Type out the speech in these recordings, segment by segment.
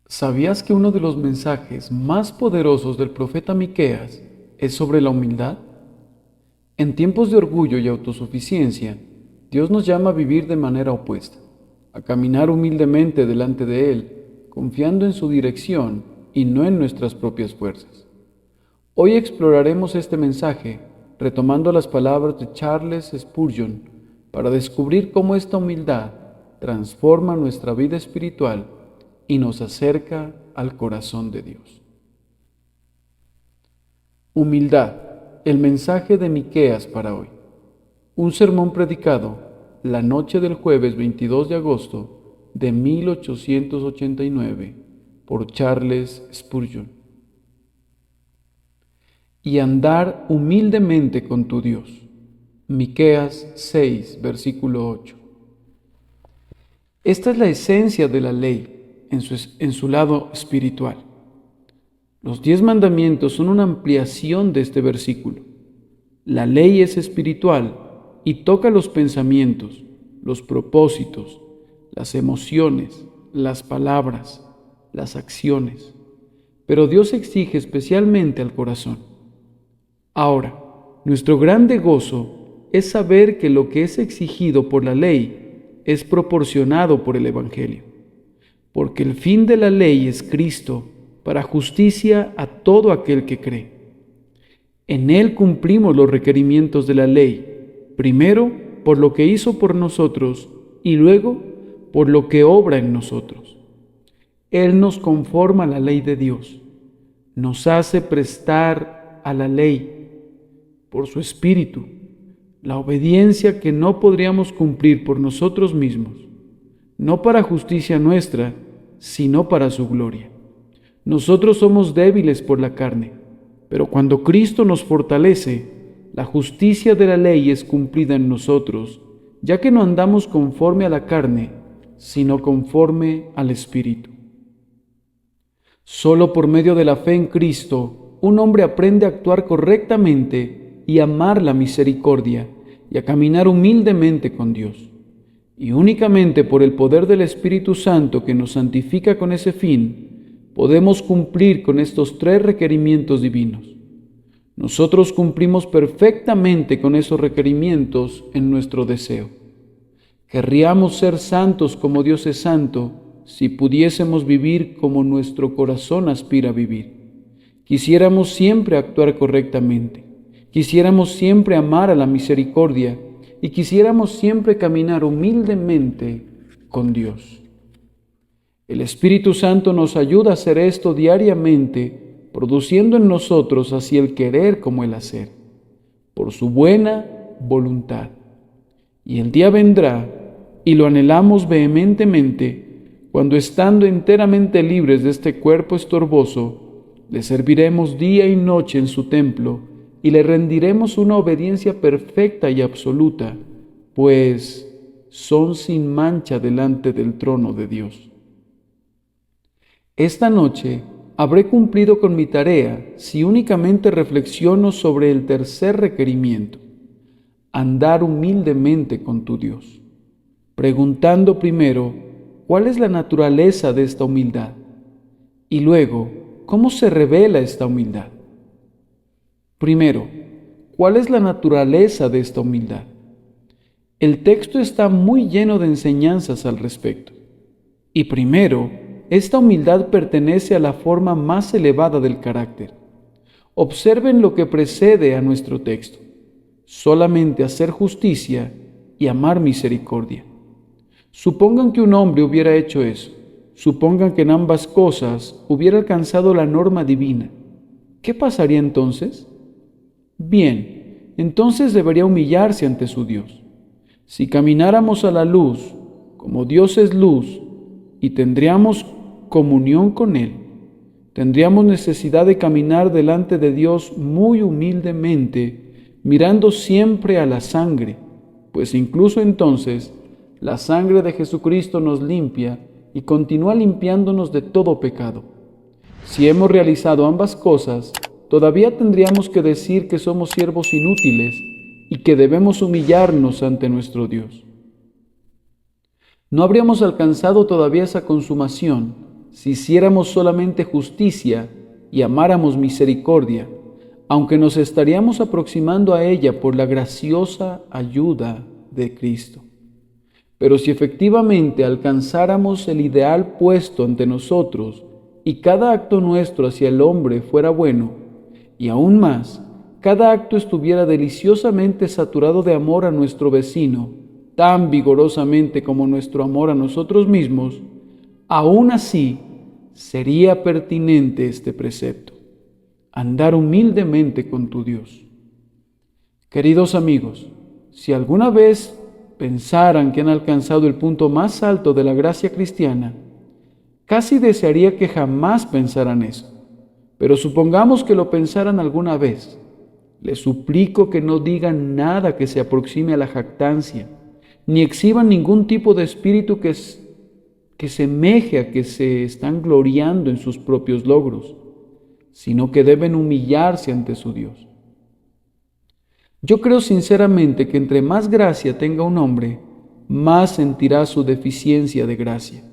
¿Sabías que uno de los mensajes más poderosos del profeta Miqueas es sobre la humildad? En tiempos de orgullo y autosuficiencia, Dios nos llama a vivir de manera opuesta, a caminar humildemente delante de Él, confiando en su dirección y no en nuestras propias fuerzas. Hoy exploraremos este mensaje retomando las palabras de Charles Spurgeon para descubrir cómo esta humildad transforma nuestra vida espiritual y nos acerca al corazón de Dios. Humildad, el mensaje de Miqueas para hoy. Un sermón predicado la noche del jueves 22 de agosto de 1889 por Charles Spurgeon. Y andar humildemente con tu Dios. Miqueas 6, versículo 8. Esta es la esencia de la ley en su lado espiritual. Los 10 mandamientos son una ampliación de este versículo. La ley es espiritual y toca los pensamientos, los propósitos, las emociones, las palabras, las acciones. Pero Dios exige especialmente al corazón. Ahora, nuestro grande gozo es saber que lo que es exigido por la ley es proporcionado por el Evangelio, porque el fin de la ley es Cristo para justicia a todo aquel que cree. En Él cumplimos los requerimientos de la ley, primero por lo que hizo por nosotros y luego por lo que obra en nosotros. Él nos conforma a la ley de Dios, nos hace prestar a la ley por su Espíritu, la obediencia que no podríamos cumplir por nosotros mismos, no para justicia nuestra, sino para su gloria. Nosotros somos débiles por la carne, pero cuando Cristo nos fortalece, la justicia de la ley es cumplida en nosotros, ya que no andamos conforme a la carne, sino conforme al Espíritu. Solo por medio de la fe en Cristo, un hombre aprende a actuar correctamente y amar la misericordia y a caminar humildemente con Dios. Y únicamente por el poder del Espíritu Santo que nos santifica con ese fin, podemos cumplir con estos 3 requerimientos divinos. Nosotros cumplimos perfectamente con esos requerimientos en nuestro deseo. Querríamos ser santos como Dios es santo si pudiésemos vivir como nuestro corazón aspira a vivir. Quisiéramos siempre actuar correctamente. Quisiéramos siempre amar a la misericordia y quisiéramos siempre caminar humildemente con Dios. El Espíritu Santo nos ayuda a hacer esto diariamente, produciendo en nosotros así el querer como el hacer, por su buena voluntad. Y el día vendrá, y lo anhelamos vehementemente, cuando estando enteramente libres de este cuerpo estorboso, le serviremos día y noche en su templo, y le rendiremos una obediencia perfecta y absoluta, pues son sin mancha delante del trono de Dios. Esta noche habré cumplido con mi tarea si únicamente reflexiono sobre el tercer requerimiento, andar humildemente con tu Dios, preguntando primero cuál es la naturaleza de esta humildad y luego cómo se revela esta humildad. Primero, ¿cuál es la naturaleza de esta humildad? El texto está muy lleno de enseñanzas al respecto. Y primero, esta humildad pertenece a la forma más elevada del carácter. Observen lo que precede a nuestro texto. Solamente hacer justicia y amar misericordia. Supongan que un hombre hubiera hecho eso. Supongan que en ambas cosas hubiera alcanzado la norma divina. ¿Qué pasaría entonces? Bien, entonces debería humillarse ante su Dios. Si camináramos a la luz, como Dios es luz, y tendríamos comunión con Él, tendríamos necesidad de caminar delante de Dios muy humildemente, mirando siempre a la sangre, pues incluso entonces la sangre de Jesucristo nos limpia y continúa limpiándonos de todo pecado. Si hemos realizado ambas cosas, todavía tendríamos que decir que somos siervos inútiles y que debemos humillarnos ante nuestro Dios. No habríamos alcanzado todavía esa consumación si hiciéramos solamente justicia y amáramos misericordia, aunque nos estaríamos aproximando a ella por la graciosa ayuda de Cristo. Pero si efectivamente alcanzáramos el ideal puesto ante nosotros y cada acto nuestro hacia el hombre fuera bueno, y aún más, cada acto estuviera deliciosamente saturado de amor a nuestro vecino, tan vigorosamente como nuestro amor a nosotros mismos, aún así sería pertinente este precepto: andar humildemente con tu Dios. Queridos amigos, si alguna vez pensaran que han alcanzado el punto más alto de la gracia cristiana, casi desearía que jamás pensaran eso. Pero supongamos que lo pensaran alguna vez. Les suplico que no digan nada que se aproxime a la jactancia, ni exhiban ningún tipo de espíritu que semeje a que se están gloriando en sus propios logros, sino que deben humillarse ante su Dios. Yo creo sinceramente que entre más gracia tenga un hombre, más sentirá su deficiencia de gracia.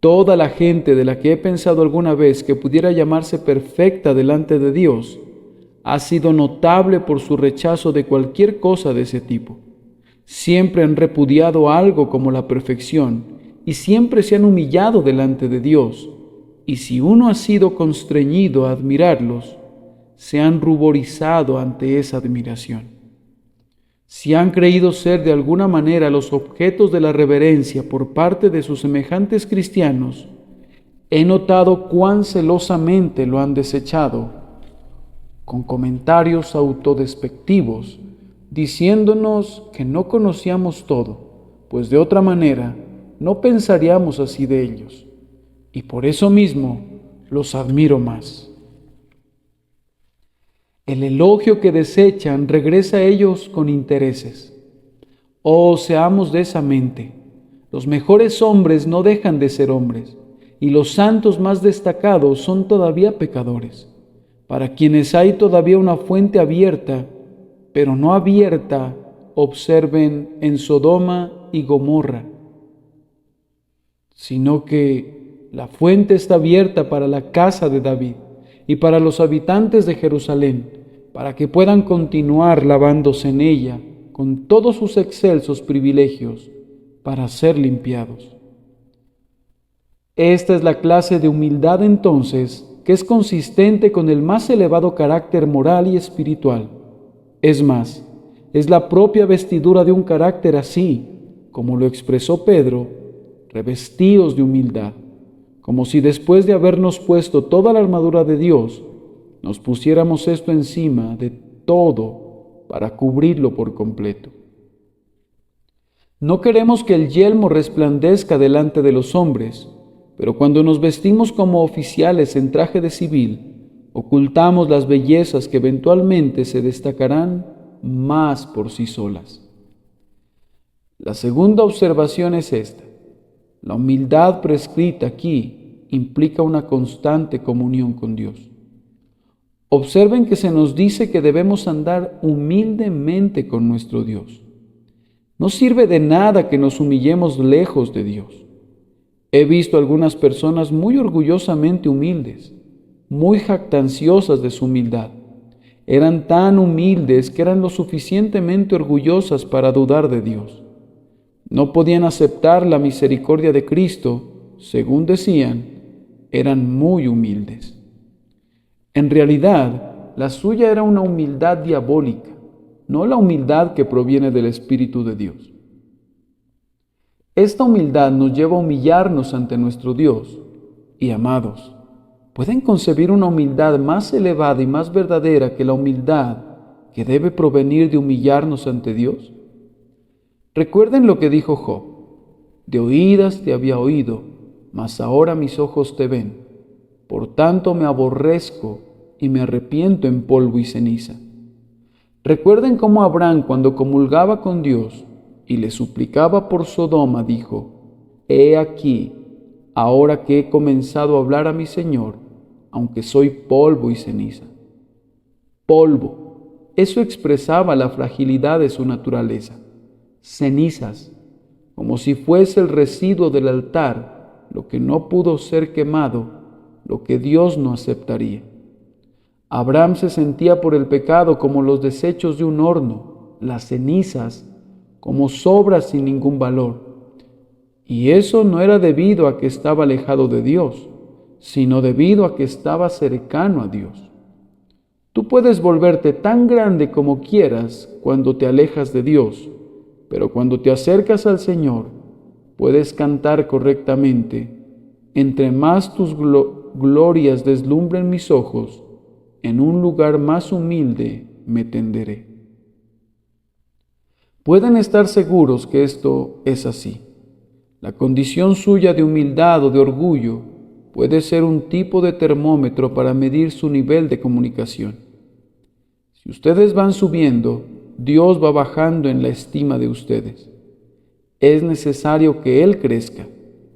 Toda la gente de la que he pensado alguna vez que pudiera llamarse perfecta delante de Dios, ha sido notable por su rechazo de cualquier cosa de ese tipo. Siempre han repudiado algo como la perfección y siempre se han humillado delante de Dios. Y si uno ha sido constreñido a admirarlos, se han ruborizado ante esa admiración. Si han creído ser de alguna manera los objetos de la reverencia por parte de sus semejantes cristianos, he notado cuán celosamente lo han desechado, con comentarios autodespectivos, diciéndonos que no conocíamos todo, pues de otra manera no pensaríamos así de ellos, y por eso mismo los admiro más. El elogio que desechan regresa a ellos con intereses. Oh, seamos de esa mente. Los mejores hombres no dejan de ser hombres, y los santos más destacados son todavía pecadores, para quienes hay todavía una fuente abierta, pero no abierta, observen en Sodoma y Gomorra, sino que la fuente está abierta para la casa de David y para los habitantes de Jerusalén, para que puedan continuar lavándose en ella con todos sus excelsos privilegios para ser limpiados. Esta es la clase de humildad entonces que es consistente con el más elevado carácter moral y espiritual. Es más, es la propia vestidura de un carácter así, como lo expresó Pedro, revestidos de humildad, como si después de habernos puesto toda la armadura de Dios, nos pusiéramos esto encima de todo para cubrirlo por completo. No queremos que el yelmo resplandezca delante de los hombres, pero cuando nos vestimos como oficiales en traje de civil, ocultamos las bellezas que eventualmente se destacarán más por sí solas. La segunda observación es esta: la humildad prescrita aquí implica una constante comunión con Dios. Observen que se nos dice que debemos andar humildemente con nuestro Dios. No sirve de nada que nos humillemos lejos de Dios. He visto algunas personas muy orgullosamente humildes, muy jactanciosas de su humildad. Eran tan humildes que eran lo suficientemente orgullosas para dudar de Dios. No podían aceptar la misericordia de Cristo, según decían, eran muy humildes. En realidad, la suya era una humildad diabólica, no la humildad que proviene del Espíritu de Dios. Esta humildad nos lleva a humillarnos ante nuestro Dios. Y amados, ¿pueden concebir una humildad más elevada y más verdadera que la humildad que debe provenir de humillarnos ante Dios? Recuerden lo que dijo Job: de oídas te había oído, mas ahora mis ojos te ven. Por tanto me aborrezco y me arrepiento en polvo y ceniza. Recuerden cómo Abraham, cuando comulgaba con Dios y le suplicaba por Sodoma, dijo: he aquí, ahora que he comenzado a hablar a mi Señor, aunque soy polvo y ceniza. Polvo, eso expresaba la fragilidad de su naturaleza. Cenizas, como si fuese el residuo del altar, lo que no pudo ser quemado, lo que Dios no aceptaría. Abraham se sentía por el pecado como los desechos de un horno, las cenizas, como sobras sin ningún valor. Y eso no era debido a que estaba alejado de Dios, sino debido a que estaba cercano a Dios. Tú puedes volverte tan grande como quieras cuando te alejas de Dios, pero cuando te acercas al Señor, puedes cantar correctamente: entre más tus glorias deslumbren mis ojos, en un lugar más humilde me tenderé. Pueden estar seguros que esto es así. La condición suya de humildad o de orgullo puede ser un tipo de termómetro para medir su nivel de comunicación. Si ustedes van subiendo, Dios va bajando en la estima de ustedes. Es necesario que Él crezca,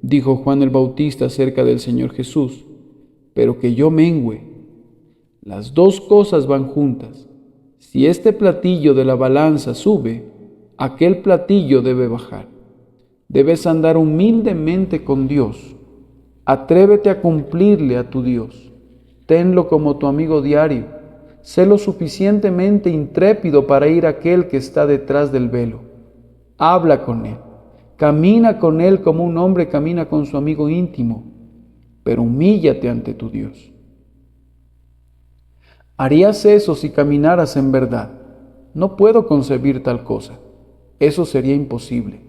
dijo Juan el Bautista acerca del Señor Jesús, pero que yo mengüe. Las dos cosas van juntas. Si este platillo de la balanza sube, aquel platillo debe bajar. Debes andar humildemente con Dios. Atrévete a cumplirle a tu Dios. Tenlo como tu amigo diario. Sé lo suficientemente intrépido para ir a aquel que está detrás del velo. Habla con Él. Camina con Él como un hombre camina con su amigo íntimo, pero humíllate ante tu Dios. ¿Harías eso si caminaras en verdad? No puedo concebir tal cosa. Eso sería imposible.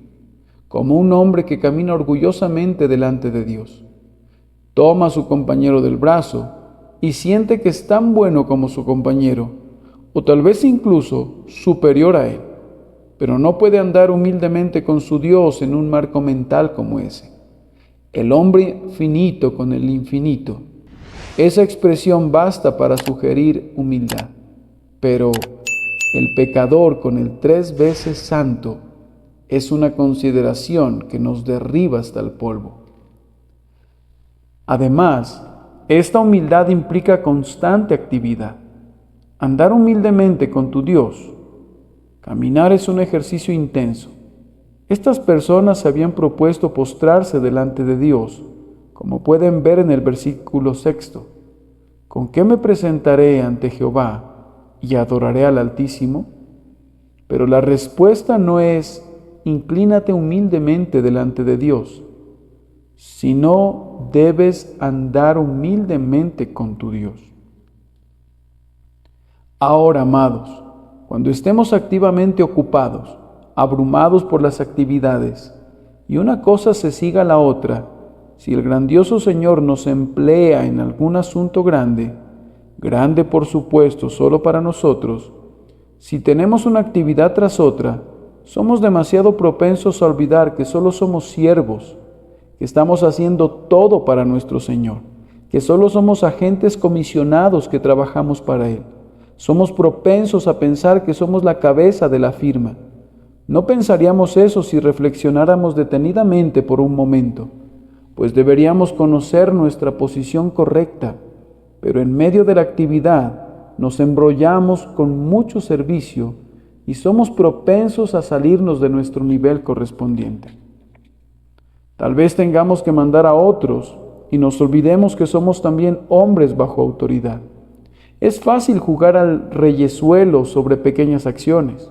Como un hombre que camina orgullosamente delante de Dios. Toma a su compañero del brazo y siente que es tan bueno como su compañero, o tal vez incluso superior a él, pero no puede andar humildemente con su Dios en un marco mental como ese. El hombre finito con el infinito. Esa expresión basta para sugerir humildad, pero el pecador con el 3 veces santo es una consideración que nos derriba hasta el polvo. Además, esta humildad implica constante actividad. Andar humildemente con tu Dios. Caminar es un ejercicio intenso. Estas personas se habían propuesto postrarse delante de Dios, como pueden ver en el versículo 6. ¿Con qué me presentaré ante Jehová y adoraré al Altísimo? Pero la respuesta no es: inclínate humildemente delante de Dios, sino debes andar humildemente con tu Dios. Ahora, amados, cuando estemos activamente ocupados, abrumados por las actividades, y una cosa se siga a la otra, si el grandioso Señor nos emplea en algún asunto grande, grande por supuesto solo para nosotros, si tenemos una actividad tras otra, somos demasiado propensos a olvidar que solo somos siervos, que estamos haciendo todo para nuestro Señor, que solo somos agentes comisionados que trabajamos para Él. Somos propensos a pensar que somos la cabeza de la firma. No pensaríamos eso si reflexionáramos detenidamente por un momento, pues deberíamos conocer nuestra posición correcta, pero en medio de la actividad nos embrollamos con mucho servicio y somos propensos a salirnos de nuestro nivel correspondiente. Tal vez tengamos que mandar a otros y nos olvidemos que somos también hombres bajo autoridad. Es fácil jugar al reyezuelo sobre pequeñas acciones,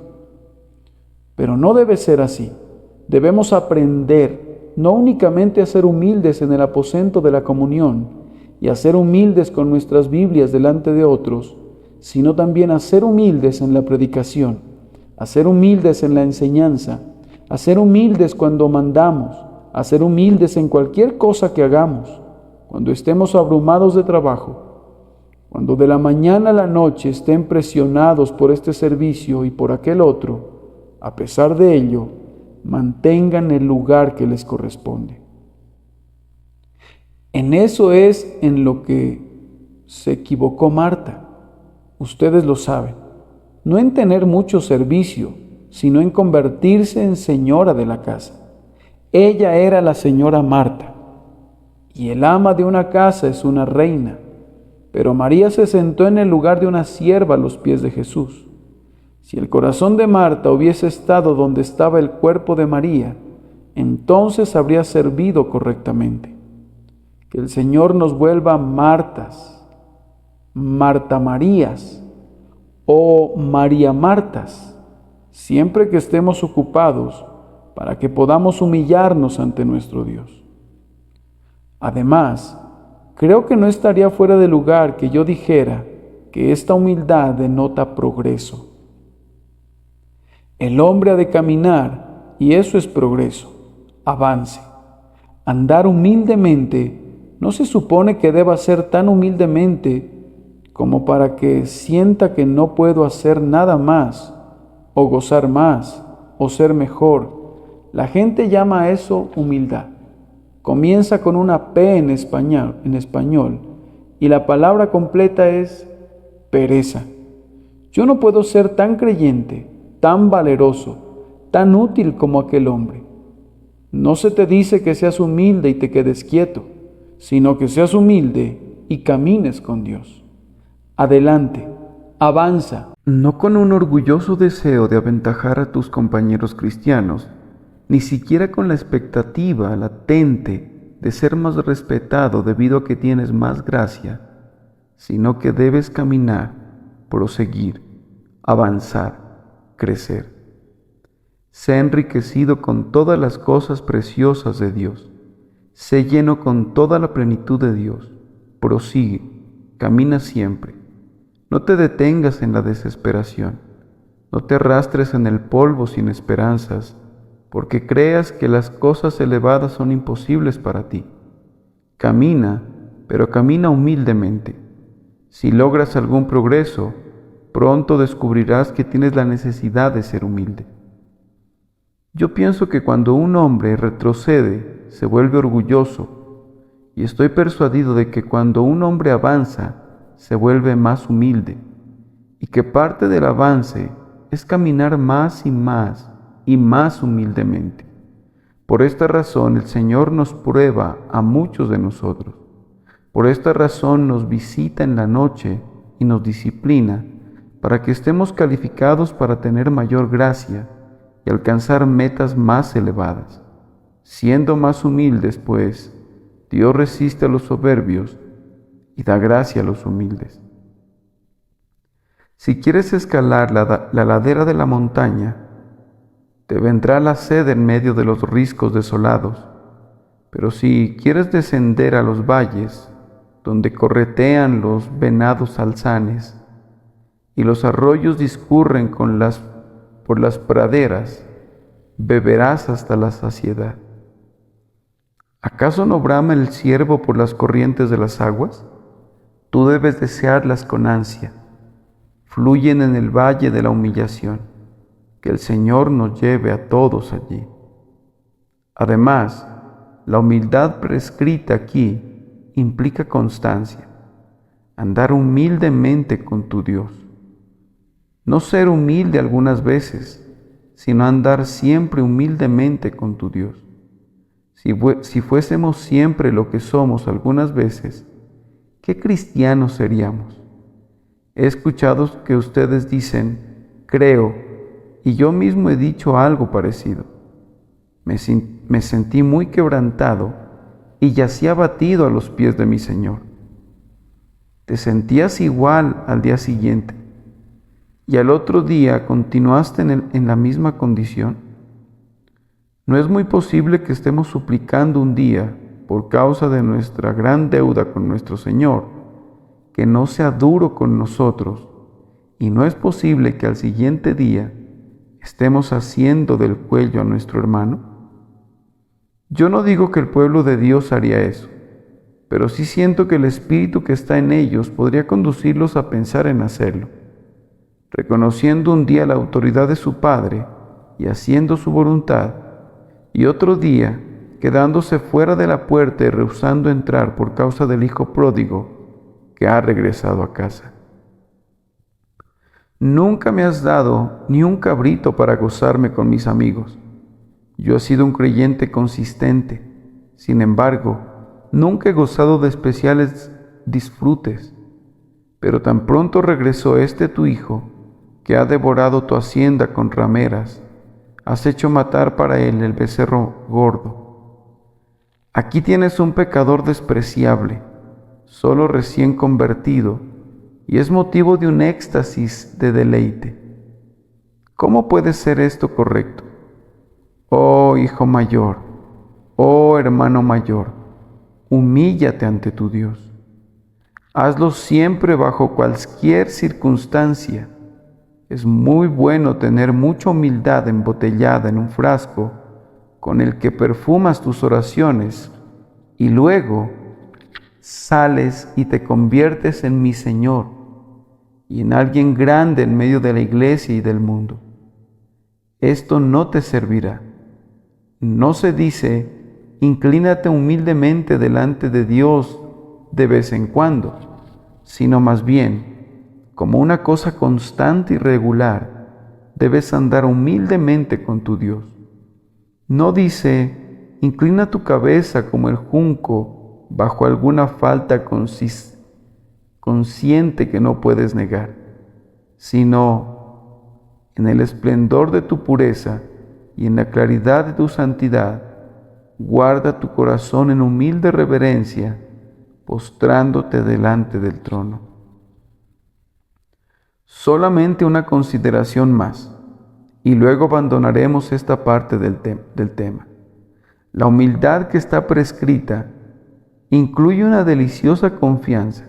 pero no debe ser así. Debemos aprender no únicamente a ser humildes en el aposento de la comunión y a ser humildes con nuestras Biblias delante de otros, sino también a ser humildes en la predicación, a ser humildes en la enseñanza, a ser humildes cuando mandamos, a ser humildes en cualquier cosa que hagamos, cuando estemos abrumados de trabajo, cuando de la mañana a la noche estén presionados por este servicio y por aquel otro. A pesar de ello, mantengan el lugar que les corresponde. En eso es en lo que se equivocó Marta. Ustedes lo saben. No en tener mucho servicio, sino en convertirse en señora de la casa. Ella era la señora Marta, y el ama de una casa es una reina, pero María se sentó en el lugar de una sierva a los pies de Jesús. Si el corazón de Marta hubiese estado donde estaba el cuerpo de María, entonces habría servido correctamente. Que el Señor nos vuelva Martas, Marta Marías o María Martas, siempre que estemos ocupados, para que podamos humillarnos ante nuestro Dios. Además, creo que no estaría fuera de lugar que yo dijera que esta humildad denota progreso. El hombre ha de caminar, y eso es progreso, avance. Andar humildemente no se supone que deba ser tan humildemente como para que sienta que no puedo hacer nada más, o gozar más, o ser mejor. La gente llama a eso humildad. Comienza con una P en español, y la palabra completa es pereza. Yo no puedo ser tan creyente, tan valeroso, tan útil como aquel hombre. No se te dice que seas humilde y te quedes quieto, sino que seas humilde y camines con Dios. Adelante, avanza, no con un orgulloso deseo de aventajar a tus compañeros cristianos, ni siquiera con la expectativa latente de ser más respetado debido a que tienes más gracia, sino que debes caminar, proseguir, avanzar, crecer. Sé enriquecido con todas las cosas preciosas de Dios. Sé lleno con toda la plenitud de Dios. Prosigue, camina siempre. No te detengas en la desesperación. No te arrastres en el polvo sin esperanzas, porque creas que las cosas elevadas son imposibles para ti. Camina, pero camina humildemente. Si logras algún progreso, pronto descubrirás que tienes la necesidad de ser humilde. Yo pienso que cuando un hombre retrocede, se vuelve orgulloso, y estoy persuadido de que cuando un hombre avanza, se vuelve más humilde, y que parte del avance es caminar más y más humildemente. Por esta razón el Señor nos prueba a muchos de nosotros. Por esta razón nos visita en la noche y nos disciplina, para que estemos calificados para tener mayor gracia y alcanzar metas más elevadas. Siendo más humildes, pues, Dios resiste a los soberbios y da gracia a los humildes. Si quieres escalar la ladera de la montaña, te vendrá la sed en medio de los riscos desolados. Pero si quieres descender a los valles, donde corretean los venados alzanes, y los arroyos discurren por las praderas, beberás hasta la saciedad. ¿Acaso no brama el ciervo por las corrientes de las aguas? Tú debes desearlas con ansia. Fluyen en el valle de la humillación. Que el Señor nos lleve a todos allí. Además, la humildad prescrita aquí implica constancia, andar humildemente con tu Dios. No ser humilde algunas veces, sino andar siempre humildemente con tu Dios. Si fuésemos siempre lo que somos algunas veces, ¿qué cristianos seríamos? He escuchado que ustedes dicen, creo, y yo mismo he dicho algo parecido. Me sentí muy quebrantado y yací abatido a los pies de mi Señor. ¿Te sentías igual al día siguiente? ¿Y al otro día continuaste en la misma condición? No es muy posible que estemos suplicando un día, por causa de nuestra gran deuda con nuestro Señor, que no sea duro con nosotros, y no es posible que al siguiente día estemos haciendo del cuello a nuestro hermano. Yo no digo que el pueblo de Dios haría eso, pero sí siento que el Espíritu que está en ellos podría conducirlos a pensar en hacerlo. Reconociendo un día la autoridad de su Padre y haciendo su voluntad, y otro día quedándose fuera de la puerta y rehusando entrar por causa del hijo pródigo que ha regresado a casa. Nunca me has dado ni un cabrito para gozarme con mis amigos. Yo he sido un creyente consistente, sin embargo, nunca he gozado de especiales disfrutes, pero tan pronto regresó tu hijo, que ha devorado tu hacienda con rameras, has hecho matar para él el becerro gordo. Aquí tienes un pecador despreciable, solo recién convertido, y es motivo de un éxtasis de deleite. ¿Cómo puede ser esto correcto? Oh hijo mayor, oh hermano mayor, humíllate ante tu Dios. Hazlo siempre bajo cualquier circunstancia. Es muy bueno tener mucha humildad embotellada en un frasco con el que perfumas tus oraciones y luego sales y te conviertes en mi Señor y en alguien grande en medio de la iglesia y del mundo. Esto no te servirá. No se dice, inclínate humildemente delante de Dios de vez en cuando, sino más bien, como una cosa constante y regular, debes andar humildemente con tu Dios. No dice, inclina tu cabeza como el junco bajo alguna falta consciente que no puedes negar, sino en el esplendor de tu pureza y en la claridad de tu santidad, guarda tu corazón en humilde reverencia, postrándote delante del trono. Solamente una consideración más, y luego abandonaremos esta parte del tema. La humildad que está prescrita incluye una deliciosa confianza.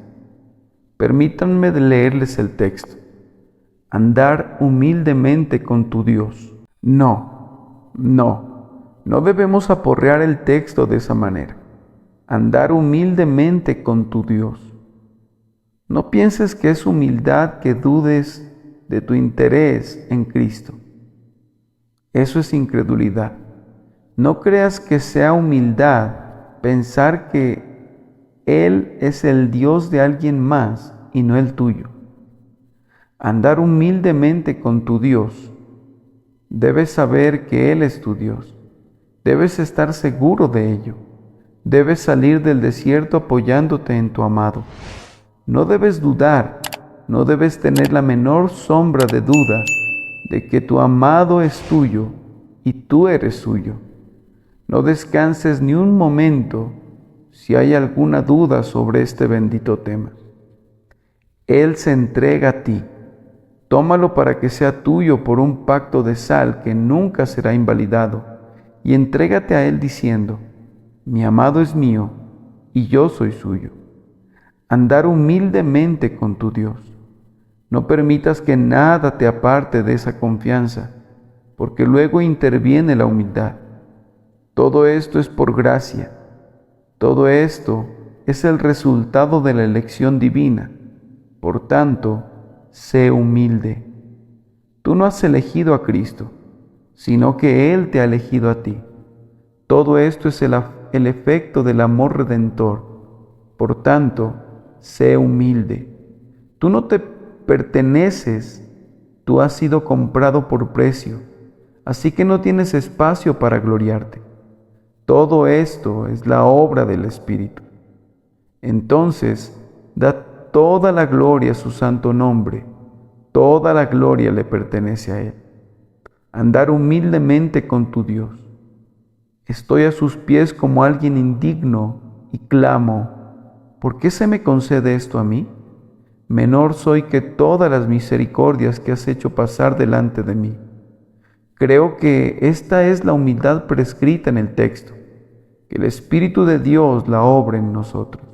Permítanme leerles el texto. Andar humildemente con tu Dios. No debemos aporrear el texto de esa manera. Andar humildemente con tu Dios. No pienses que es humildad que dudes de tu interés en Cristo. Eso es incredulidad. No creas que sea humildad pensar que Él es el Dios de alguien más y no el tuyo. Andar humildemente con tu Dios. Debes saber que Él es tu Dios. Debes estar seguro de ello. Debes salir del desierto apoyándote en tu amado. No debes dudar, no debes tener la menor sombra de duda de que tu amado es tuyo y tú eres suyo. No descanses ni un momento si hay alguna duda sobre este bendito tema. Él se entrega a ti. Tómalo para que sea tuyo por un pacto de sal que nunca será invalidado, y entrégate a Él diciendo, mi amado es mío y yo soy suyo. Andar humildemente con tu Dios. No permitas que nada te aparte de esa confianza, porque luego interviene la humildad. Todo esto es por gracia. Todo esto es el resultado de la elección divina. Por tanto, sé humilde. Tú no has elegido a Cristo, sino que Él te ha elegido a ti. Todo esto es el efecto del amor redentor. Por tanto, sé humilde. Tú no te perteneces, tú has sido comprado por precio, así que no tienes espacio para gloriarte. Todo esto es la obra del Espíritu. Entonces, da toda la gloria a su santo nombre, toda la gloria le pertenece a Él. Andar humildemente con tu Dios. Estoy a sus pies como alguien indigno y clamo, ¿por qué se me concede esto a mí? Menor soy que todas las misericordias que has hecho pasar delante de mí. Creo que esta es la humildad prescrita en el texto, que el Espíritu de Dios la obra en nosotros.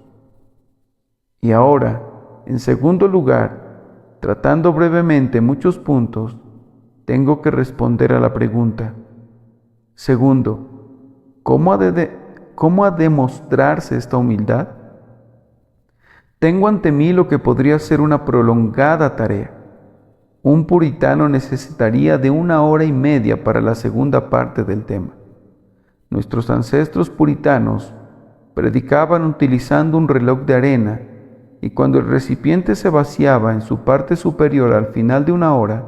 Y ahora, en segundo lugar, tratando brevemente muchos puntos, tengo que responder a la pregunta. Segundo, ¿cómo ha de mostrarse esta humildad? Tengo ante mí lo que podría ser una prolongada tarea. Un puritano necesitaría de 1 hora y media para la segunda parte del tema. Nuestros ancestros puritanos predicaban utilizando un reloj de arena y cuando el recipiente se vaciaba en su parte superior al final de 1 hora,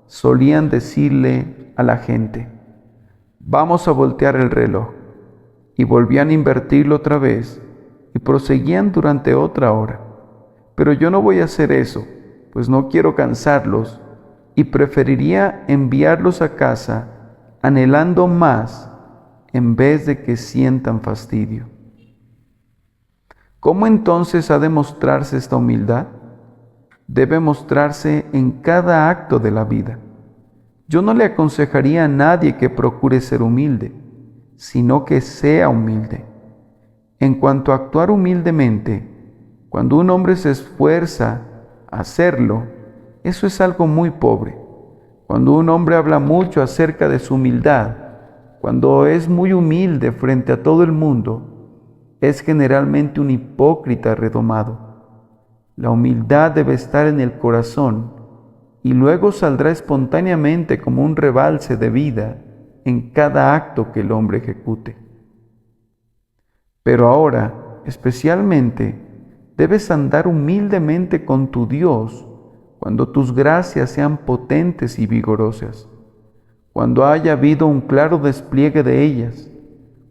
solían decirle a la gente, vamos a voltear el reloj, y volvían a invertirlo otra vez y proseguían durante otra hora. Pero yo no voy a hacer eso, pues no quiero cansarlos y preferiría enviarlos a casa anhelando más en vez de que sientan fastidio. ¿Cómo entonces ha de mostrarse esta humildad? Debe mostrarse en cada acto de la vida. Yo no le aconsejaría a nadie que procure ser humilde, sino que sea humilde. En cuanto a actuar humildemente, cuando un hombre se esfuerza a hacerlo, eso es algo muy pobre. Cuando un hombre habla mucho acerca de su humildad, cuando es muy humilde frente a todo el mundo, es generalmente un hipócrita redomado. La humildad debe estar en el corazón y luego saldrá espontáneamente como un rebalse de vida en cada acto que el hombre ejecute. Pero ahora, especialmente, debes andar humildemente con tu Dios cuando tus gracias sean potentes y vigorosas, cuando haya habido un claro despliegue de ellas,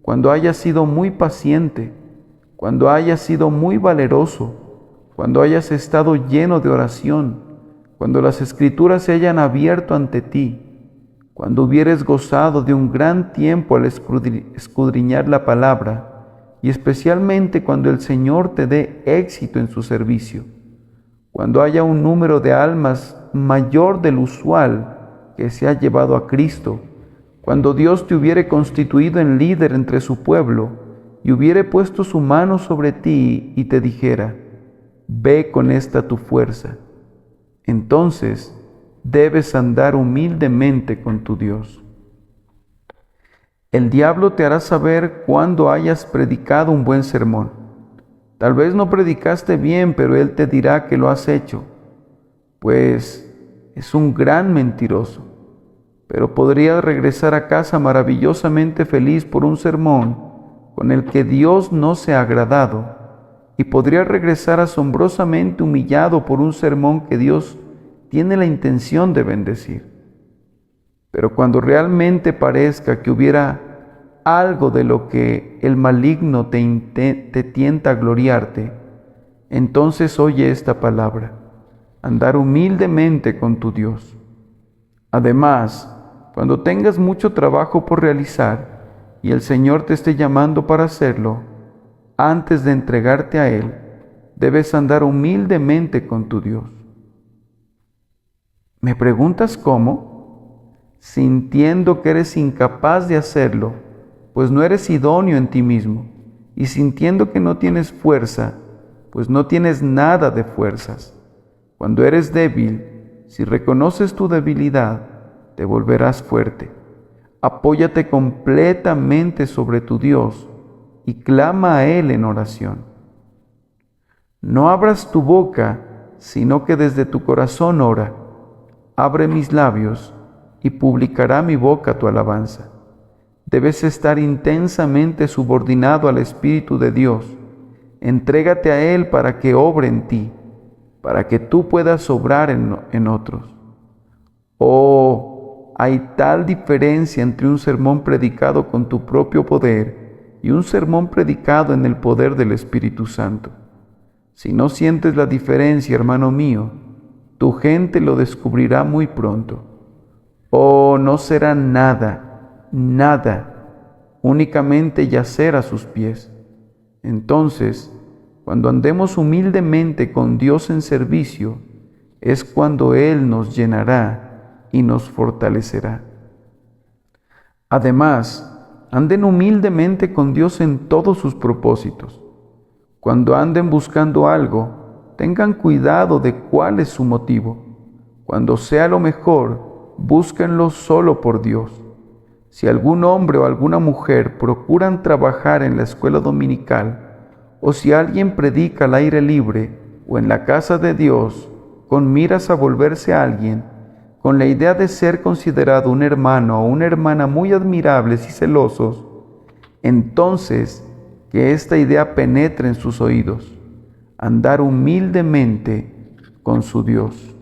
cuando hayas sido muy paciente, cuando hayas sido muy valeroso, cuando hayas estado lleno de oración, cuando las Escrituras se hayan abierto ante ti, cuando hubieres gozado de un gran tiempo al escudriñar la palabra, y especialmente cuando el Señor te dé éxito en su servicio, cuando haya un número de almas mayor del usual que se ha llevado a Cristo, cuando Dios te hubiere constituido en líder entre su pueblo y hubiere puesto su mano sobre ti y te dijera, ve con esta tu fuerza, entonces debes andar humildemente con tu Dios. El diablo te hará saber cuando hayas predicado un buen sermón. Tal vez no predicaste bien, pero él te dirá que lo has hecho, pues es un gran mentiroso. Pero podrías regresar a casa maravillosamente feliz por un sermón con el que Dios no se ha agradado, y podrías regresar asombrosamente humillado por un sermón que Dios tiene la intención de bendecir. Pero cuando realmente parezca que hubiera algo de lo que el maligno te tienta a gloriarte, entonces oye esta palabra: andar humildemente con tu Dios. Además, cuando tengas mucho trabajo por realizar y el Señor te esté llamando para hacerlo, antes de entregarte a Él, debes andar humildemente con tu Dios. ¿Me preguntas cómo? Sintiendo que eres incapaz de hacerlo, pues no eres idóneo en ti mismo, y sintiendo que no tienes fuerza, pues no tienes nada de fuerzas. Cuando eres débil, si reconoces tu debilidad, te volverás fuerte. Apóyate completamente sobre tu Dios y clama a Él en oración. No abras tu boca, sino que desde tu corazón ora. Abre mis labios y publicará mi boca tu alabanza. Debes estar intensamente subordinado al Espíritu de Dios. Entrégate a Él para que obre en ti, para que tú puedas obrar en otros. Oh, hay tal diferencia entre un sermón predicado con tu propio poder y un sermón predicado en el poder del Espíritu Santo. Si no sientes la diferencia, hermano mío, tu gente lo descubrirá muy pronto. Oh, no será nada, únicamente yacer a sus pies. Entonces, cuando andemos humildemente con Dios en servicio, es cuando Él nos llenará y nos fortalecerá. Además, anden humildemente con Dios en todos sus propósitos. Cuando anden buscando algo, tengan cuidado de cuál es su motivo. Cuando sea lo mejor, búsquenlo solo por Dios. Si algún hombre o alguna mujer procuran trabajar en la escuela dominical, o si alguien predica al aire libre o en la casa de Dios, con miras a volverse a alguien, con la idea de ser considerado un hermano o una hermana muy admirables y celosos, entonces que esta idea penetre en sus oídos, andar humildemente con su Dios.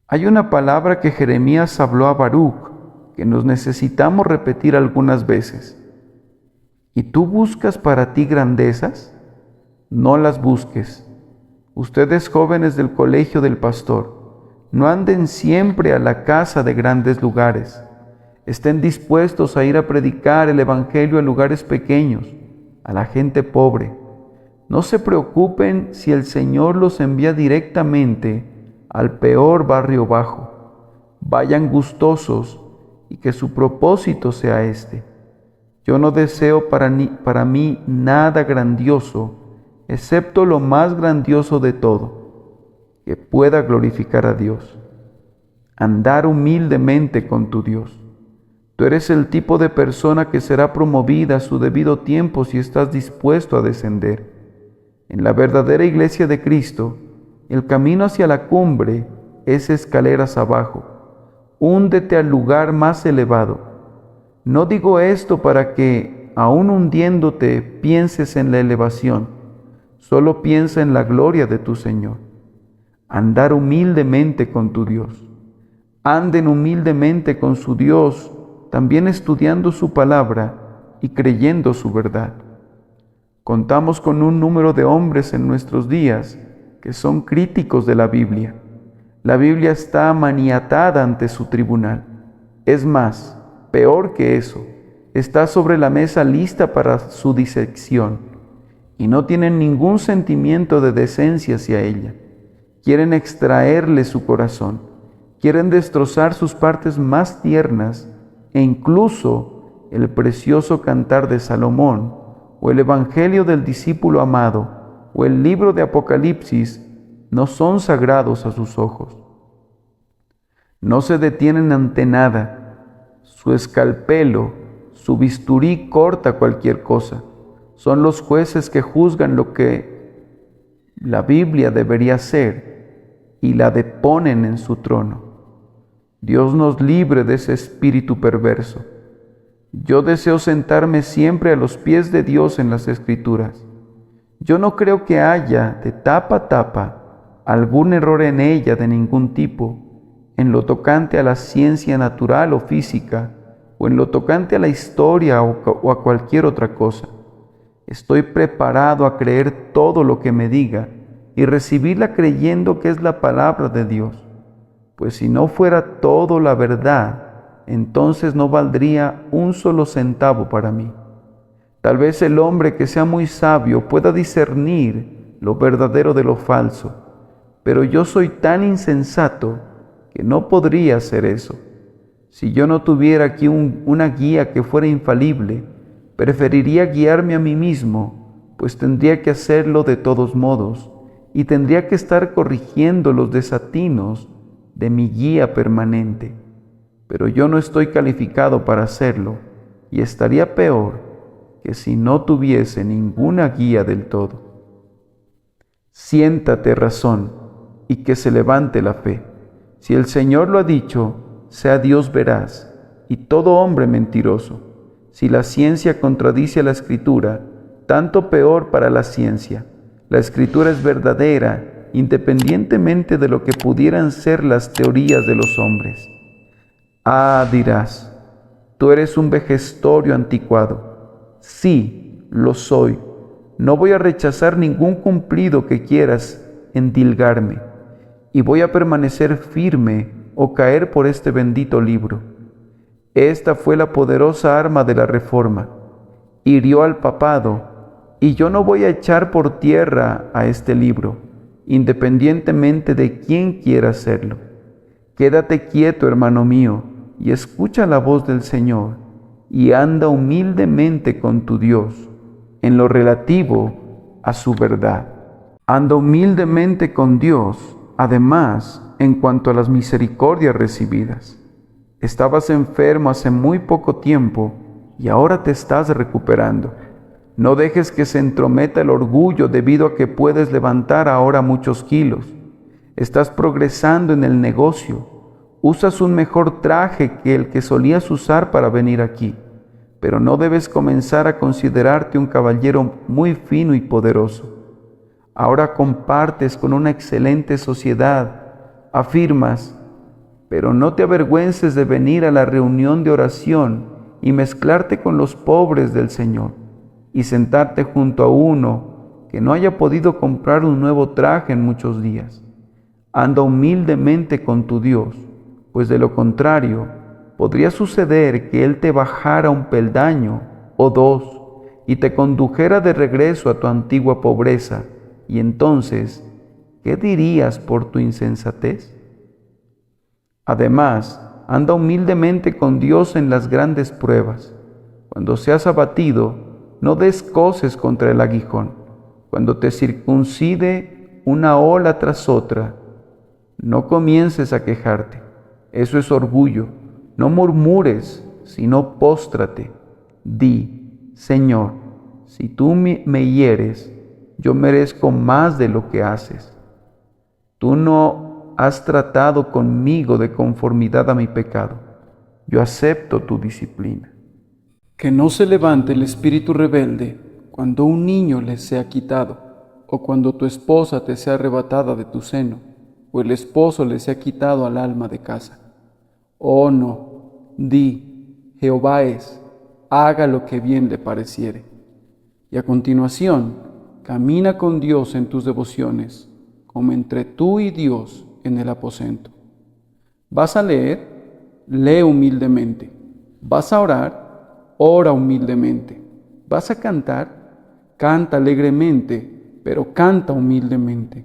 Hay una palabra que Jeremías habló a Baruch que nos necesitamos repetir algunas veces. ¿Y tú buscas para ti grandezas? No las busques. Ustedes jóvenes del colegio del pastor, no anden siempre a la casa de grandes lugares. Estén dispuestos a ir a predicar el Evangelio a lugares pequeños, a la gente pobre. No se preocupen si el Señor los envía directamente al peor barrio bajo. Vayan gustosos y que su propósito sea este. Yo no deseo para mí nada grandioso, excepto lo más grandioso de todo, que pueda glorificar a Dios. Andar humildemente con tu Dios. Tú eres el tipo de persona que será promovida a su debido tiempo si estás dispuesto a descender. En la verdadera iglesia de Cristo, el camino hacia la cumbre es escaleras abajo. Húndete al lugar más elevado. No digo esto para que, aun hundiéndote, pienses en la elevación. Solo piensa en la gloria de tu Señor. Andar humildemente con tu Dios. Anden humildemente con su Dios, también estudiando su palabra y creyendo su verdad. Contamos con un número de hombres en nuestros días que son críticos de la Biblia. La Biblia está maniatada ante su tribunal. Es más, peor que eso, está sobre la mesa lista para su disección, y no tienen ningún sentimiento de decencia hacia ella. Quieren extraerle su corazón, quieren destrozar sus partes más tiernas, e incluso el precioso Cantar de Salomón, o el Evangelio del discípulo amado, o el libro de Apocalipsis, no son sagrados a sus ojos. No se detienen ante nada. Su escalpelo, su bisturí corta cualquier cosa. Son los jueces que juzgan lo que la Biblia debería ser y la deponen en su trono. Dios nos libre de ese espíritu perverso. Yo deseo sentarme siempre a los pies de Dios en las Escrituras. Yo no creo que haya, de tapa a tapa, algún error en ella de ningún tipo, en lo tocante a la ciencia natural o física, o en lo tocante a la historia o a cualquier otra cosa. Estoy preparado a creer todo lo que me diga y recibirla creyendo que es la palabra de Dios. Pues si no fuera todo la verdad, entonces no valdría un solo centavo para mí. Tal vez el hombre que sea muy sabio pueda discernir lo verdadero de lo falso, pero yo soy tan insensato que no podría hacer eso. Si yo no tuviera aquí una guía que fuera infalible, preferiría guiarme a mí mismo, pues tendría que hacerlo de todos modos y tendría que estar corrigiendo los desatinos de mi guía permanente. Pero yo no estoy calificado para hacerlo y estaría peor que si no tuviese ninguna guía del todo. Siéntate, razón, y que se levante la fe. Si el Señor lo ha dicho, sea Dios veraz y todo hombre mentiroso. Si la ciencia contradice a la Escritura, tanto peor para la ciencia. La Escritura es verdadera, independientemente de lo que pudieran ser las teorías de los hombres. Ah, dirás, tú eres un vejestorio anticuado. Sí, lo soy. No voy a rechazar ningún cumplido que quieras endilgarme, y voy a permanecer firme o caer por este bendito libro. Esta fue la poderosa arma de la Reforma. Hirió al papado, y yo no voy a echar por tierra a este libro, independientemente de quién quiera hacerlo. Quédate quieto, hermano mío, y escucha la voz del Señor, y anda humildemente con tu Dios, en lo relativo a su verdad. Anda humildemente con Dios, además, en cuanto a las misericordias recibidas. Estabas enfermo hace muy poco tiempo, y ahora te estás recuperando. No dejes que se entrometa el orgullo debido a que puedes levantar ahora muchos kilos. Estás progresando en el negocio. Usas un mejor traje que el que solías usar para venir aquí, pero no debes comenzar a considerarte un caballero muy fino y poderoso. Ahora compartes con una excelente sociedad. Afirmas, pero no te avergüences de venir a la reunión de oración y mezclarte con los pobres del Señor, y sentarte junto a uno que no haya podido comprar un nuevo traje en muchos días. Anda humildemente con tu Dios, pues de lo contrario podría suceder que Él te bajara un peldaño o dos y te condujera de regreso a tu antigua pobreza, y entonces, ¿qué dirías por tu insensatez? Además, anda humildemente con Dios en las grandes pruebas. Cuando seas abatido, no descoces contra el aguijón. Cuando te circuncide una ola tras otra, no comiences a quejarte. Eso es orgullo. No murmures, sino póstrate. Di, Señor, si tú me hieres, yo merezco más de lo que haces. Tú no has tratado conmigo de conformidad a mi pecado. Yo acepto tu disciplina. Que no se levante el espíritu rebelde cuando un niño le sea quitado, o cuando tu esposa te sea arrebatada de tu seno, o el esposo le sea quitado al alma de casa. Oh no, di, Jehová es, haga lo que bien le pareciere. Y a continuación, camina con Dios en tus devociones, como entre tú y Dios en el aposento. ¿Vas a leer? Lee humildemente. ¿Vas a orar? Ora humildemente. ¿Vas a cantar? Canta alegremente, pero canta humildemente.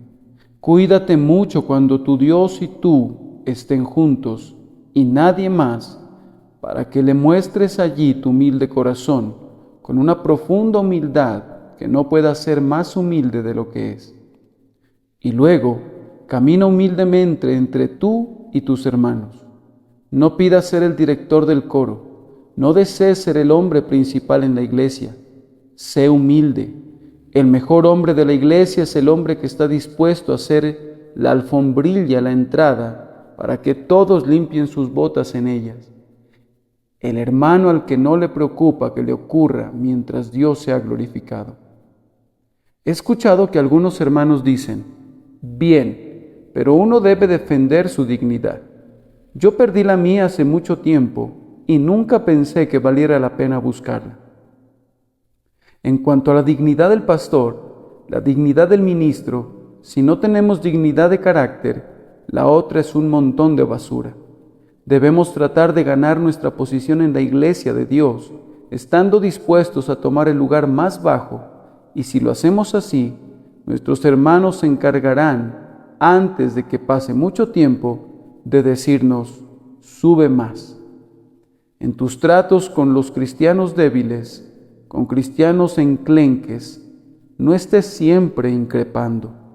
Cuídate mucho cuando tu Dios y tú estén juntos y nadie más, para que le muestres allí tu humilde corazón, con una profunda humildad que no pueda ser más humilde de lo que es. Y luego, camina humildemente entre tú y tus hermanos. No pidas ser el director del coro, no desees ser el hombre principal en la iglesia. Sé humilde. El mejor hombre de la iglesia es el hombre que está dispuesto a hacer la alfombrilla a la entrada para que todos limpien sus botas en ellas. El hermano al que no le preocupa que le ocurra mientras Dios sea glorificado. He escuchado que algunos hermanos dicen, bien, pero uno debe defender su dignidad. Yo perdí la mía hace mucho tiempo y nunca pensé que valiera la pena buscarla. En cuanto a la dignidad del pastor, la dignidad del ministro, si no tenemos dignidad de carácter, la otra es un montón de basura. Debemos tratar de ganar nuestra posición en la iglesia de Dios, estando dispuestos a tomar el lugar más bajo, y si lo hacemos así, nuestros hermanos se encargarán, antes de que pase mucho tiempo, de decirnos, sube más. En tus tratos con los cristianos débiles, con cristianos enclenques, no estés siempre increpando.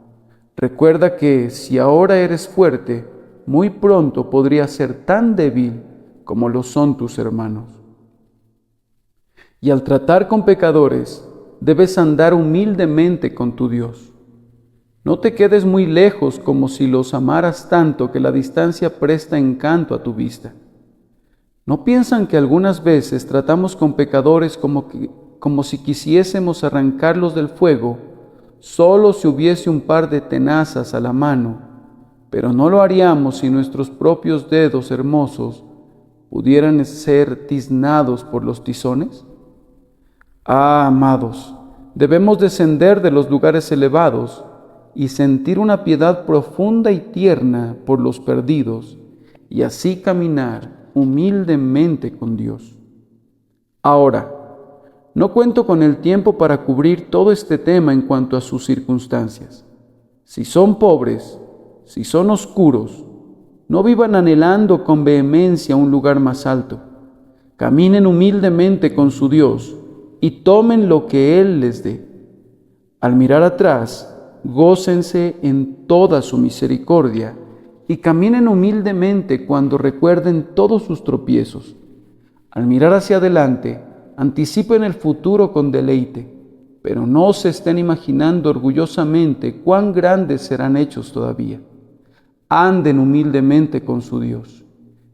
Recuerda que si ahora eres fuerte, muy pronto podrías ser tan débil como lo son tus hermanos. Y al tratar con pecadores, debes andar humildemente con tu Dios. No te quedes muy lejos como si los amaras tanto que la distancia presta encanto a tu vista. ¿No piensan que algunas veces tratamos con pecadores como si quisiésemos arrancarlos del fuego, solo si hubiese un par de tenazas a la mano, pero no lo haríamos si nuestros propios dedos hermosos pudieran ser tiznados por los tizones? Ah, amados, debemos descender de los lugares elevados y sentir una piedad profunda y tierna por los perdidos, y así caminar humildemente con Dios. Ahora, no cuento con el tiempo para cubrir todo este tema en cuanto a sus circunstancias. Si son pobres, si son oscuros, no vivan anhelando con vehemencia un lugar más alto. Caminen humildemente con su Dios y tomen lo que Él les dé. Al mirar atrás, gócense en toda su misericordia y caminen humildemente cuando recuerden todos sus tropiezos. Al mirar hacia adelante, anticipen el futuro con deleite, pero no se estén imaginando orgullosamente cuán grandes serán hechos todavía. Anden humildemente con su Dios.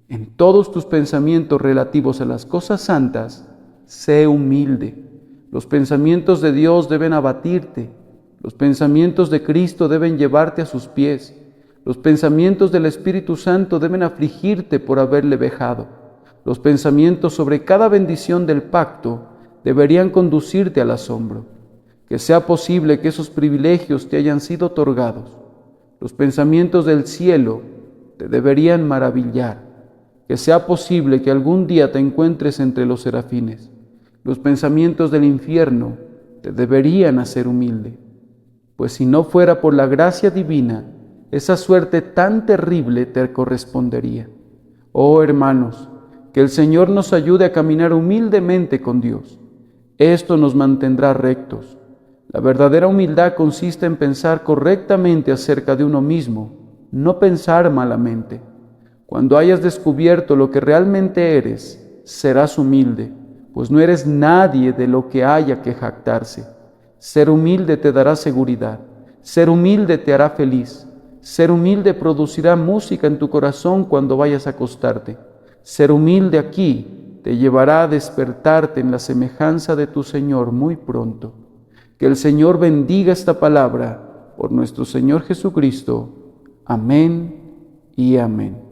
En todos tus pensamientos relativos a las cosas santas, sé humilde. Los pensamientos de Dios deben abatirte. Los pensamientos de Cristo deben llevarte a sus pies. Los pensamientos del Espíritu Santo deben afligirte por haberle vejado. Los pensamientos sobre cada bendición del pacto deberían conducirte al asombro. Que sea posible que esos privilegios te hayan sido otorgados. Los pensamientos del cielo te deberían maravillar. que sea posible que algún día te encuentres entre los serafines. Los pensamientos del infierno te deberían hacer humilde, pues si no fuera por la gracia divina, esa suerte tan terrible te correspondería. Oh hermanos, que el Señor nos ayude a caminar humildemente con Dios. Esto nos mantendrá rectos. La verdadera humildad consiste en pensar correctamente acerca de uno mismo, no pensar malamente. Cuando hayas descubierto lo que realmente eres, serás humilde, pues no eres nadie de lo que haya que jactarse. Ser humilde te dará seguridad, ser humilde te hará feliz, ser humilde producirá música en tu corazón cuando vayas a acostarte. Ser humilde aquí te llevará a despertarte en la semejanza de tu Señor muy pronto. Que el Señor bendiga esta palabra por nuestro Señor Jesucristo. Amén y amén.